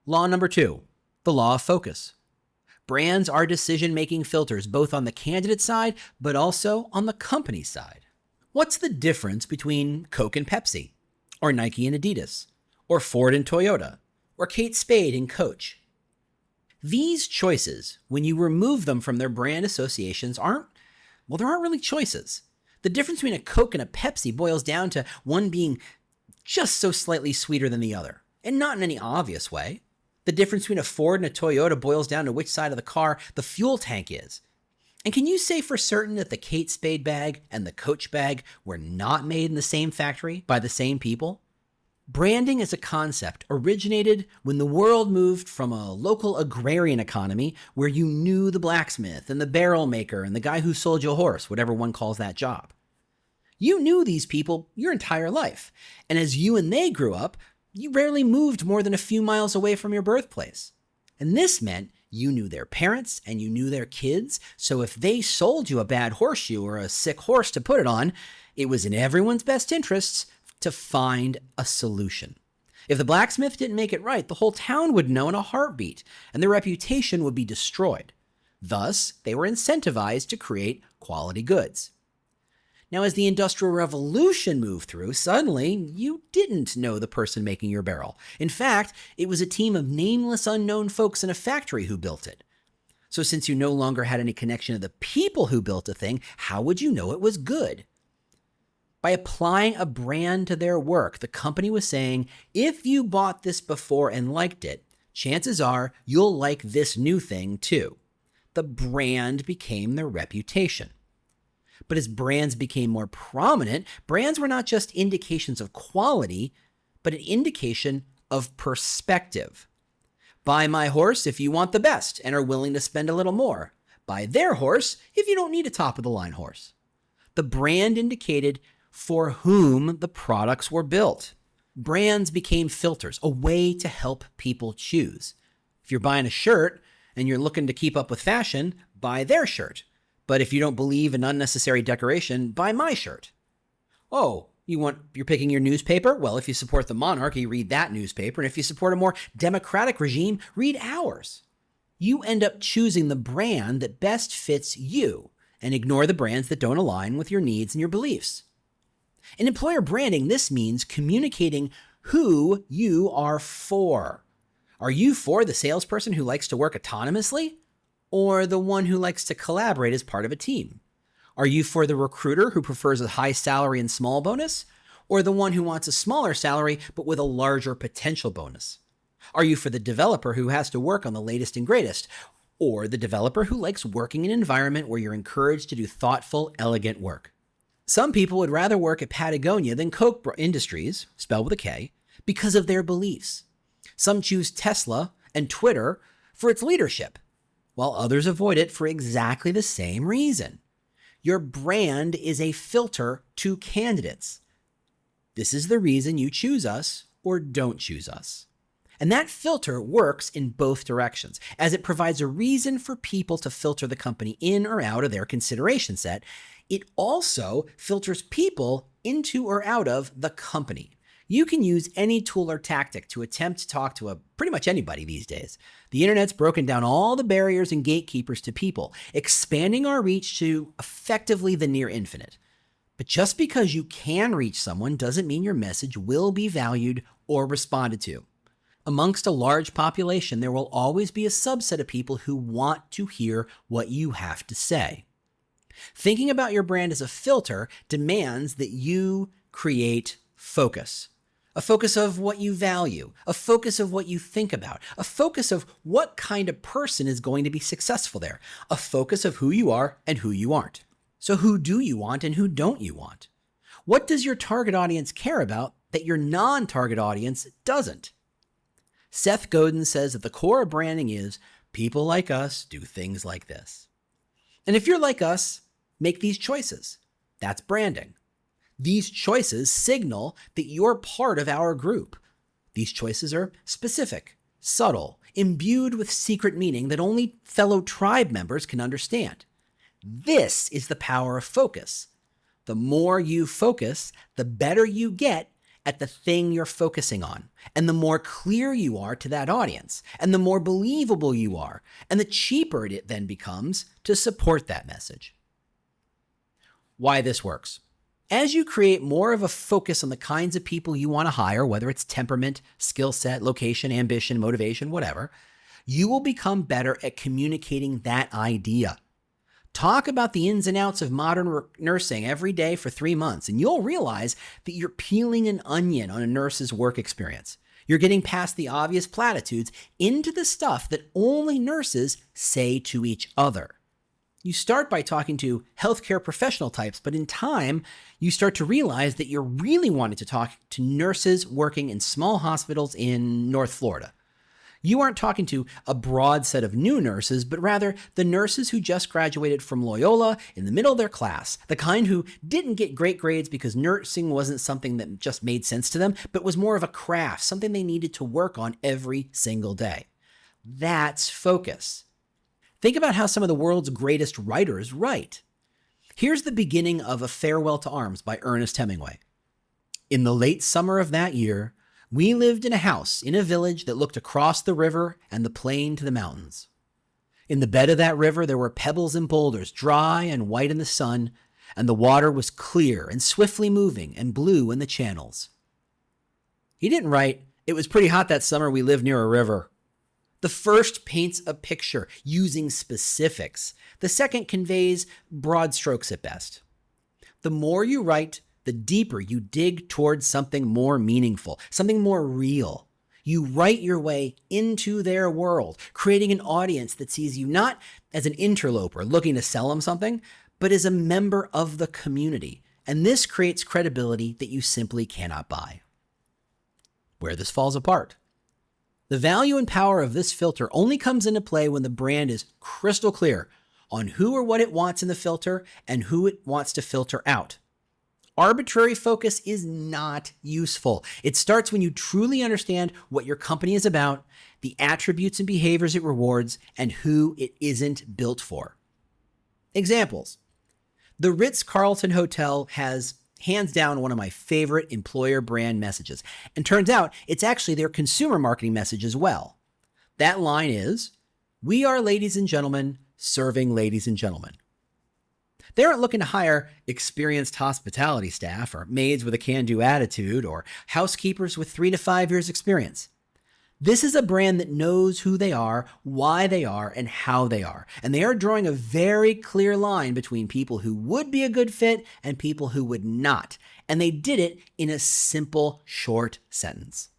Law number 2, the law of focus. Brands are decision-making filters both on the candidate side, but also on the company side. What's the difference between Coke and Pepsi, or Nike and Adidas, or Ford and Toyota, or Kate Spade and Coach? These choices, when you remove them from their brand associations, aren't really choices. The difference between a Coke and a Pepsi boils down to one being just so slightly sweeter than the other, and not in any obvious way. The difference between a Ford and a Toyota boils down to which side of the car the fuel tank is. And can you say for certain that the Kate Spade bag and the Coach bag were not made in the same factory by the same people? Branding as a concept originated when the world moved from a local agrarian economy where you knew the blacksmith and the barrel maker and the guy who sold you a horse, whatever one calls that job. You knew these people your entire life, and as you and they grew up, you rarely moved more than a few miles away from your birthplace. And this meant you knew their parents and you knew their kids, so if they sold you a bad horseshoe or a sick horse to put it on, it was in everyone's best interests to find a solution. If the blacksmith didn't make it right, the whole town would know in a heartbeat, and their reputation would be destroyed. Thus, they were incentivized to create quality goods. Now, as the Industrial Revolution moved through, suddenly you didn't know the person making your barrel. In fact, it was a team of nameless unknown folks in a factory who built it. So since you no longer had any connection to the people who built a thing, how would you know it was good? By applying a brand to their work, the company was saying, if you bought this before and liked it, chances are you'll like this new thing too. The brand became their reputation. But as brands became more prominent, brands were not just indications of quality, but an indication of perspective. Buy my horse if you want the best and are willing to spend a little more. Buy their horse if you don't need a top-of-the-line horse. The brand indicated for whom the products were built. Brands became filters, a way to help people choose. If you're buying a shirt and you're looking to keep up with fashion, buy their shirt. But if you don't believe in unnecessary decoration, buy my shirt. Oh, you're picking your newspaper? Well, if you support the monarchy, read that newspaper. And if you support a more democratic regime, read ours. You end up choosing the brand that best fits you and ignore the brands that don't align with your needs and your beliefs. In employer branding, this means communicating who you are for. Are you for the salesperson who likes to work autonomously? Or the one who likes to collaborate as part of a team? Are you for the recruiter who prefers a high salary and small bonus? Or the one who wants a smaller salary but with a larger potential bonus? Are you for the developer who has to work on the latest and greatest? Or the developer who likes working in an environment where you're encouraged to do thoughtful, elegant work? Some people would rather work at Patagonia than Koch Industries, spelled with a K, because of their beliefs. Some choose Tesla and Twitter for its leadership, while others avoid it for exactly the same reason. Your brand is a filter to candidates. This is the reason you choose us or don't choose us. And that filter works in both directions, as it provides a reason for people to filter the company in or out of their consideration set. It also filters people into or out of the company. You can use any tool or tactic to attempt to talk to pretty much anybody these days. The internet's broken down all the barriers and gatekeepers to people, expanding our reach to effectively the near infinite. But just because you can reach someone doesn't mean your message will be valued or responded to. Amongst a large population, there will always be a subset of people who want to hear what you have to say. Thinking about your brand as a filter demands that you create focus. A focus of what you value, a focus of what you think about, a focus of what kind of person is going to be successful there, a focus of who you are and who you aren't. So who do you want and who don't you want? What does your target audience care about that your non-target audience doesn't? Seth Godin says that the core of branding is people like us do things like this. And if you're like us, make these choices. That's branding. These choices signal that you're part of our group. These choices are specific, subtle, imbued with secret meaning that only fellow tribe members can understand. This is the power of focus. The more you focus, the better you get at the thing you're focusing on. And the more clear you are to that audience, and the more believable you are, and the cheaper it then becomes to support that message. Why this works. As you create more of a focus on the kinds of people you want to hire, whether it's temperament, skill set, location, ambition, motivation, whatever, you will become better at communicating that idea. Talk about the ins and outs of modern nursing every day for 3 months, and you'll realize that you're peeling an onion on a nurse's work experience. You're getting past the obvious platitudes into the stuff that only nurses say to each other. You start by talking to healthcare professional types, but in time, you start to realize that you're really wanting to talk to nurses working in small hospitals in North Florida. You aren't talking to a broad set of new nurses, but rather the nurses who just graduated from Loyola in the middle of their class, the kind who didn't get great grades because nursing wasn't something that just made sense to them, but was more of a craft, something they needed to work on every single day. That's focus. Think about how some of the world's greatest writers write. Here's the beginning of A Farewell to Arms by Ernest Hemingway. In the late summer of that year, we lived in a house in a village that looked across the river and the plain to the mountains. In the bed of that river, there were pebbles and boulders, dry and white in the sun, and the water was clear and swiftly moving and blue in the channels. He didn't write, "It was pretty hot that summer we lived near a river." The first paints a picture using specifics. The second conveys broad strokes at best. The more you write, the deeper you dig towards something more meaningful, something more real. You write your way into their world, creating an audience that sees you not as an interloper looking to sell them something, but as a member of the community. And this creates credibility that you simply cannot buy. Where this falls apart. The value and power of this filter only comes into play when the brand is crystal clear on who or what it wants in the filter and who it wants to filter out. Arbitrary focus is not useful. It starts when you truly understand what your company is about, the attributes and behaviors it rewards, and who it isn't built for. Examples. The Ritz-Carlton Hotel has hands down one of my favorite employer brand messages. And turns out it's actually their consumer marketing message as well. That line is, "We are ladies and gentlemen serving ladies and gentlemen." They aren't looking to hire experienced hospitality staff or maids with a can-do attitude or housekeepers with 3 to 5 years experience. This is a brand that knows who they are, why they are, and how they are. And they are drawing a very clear line between people who would be a good fit and people who would not. And they did it in a simple, short sentence.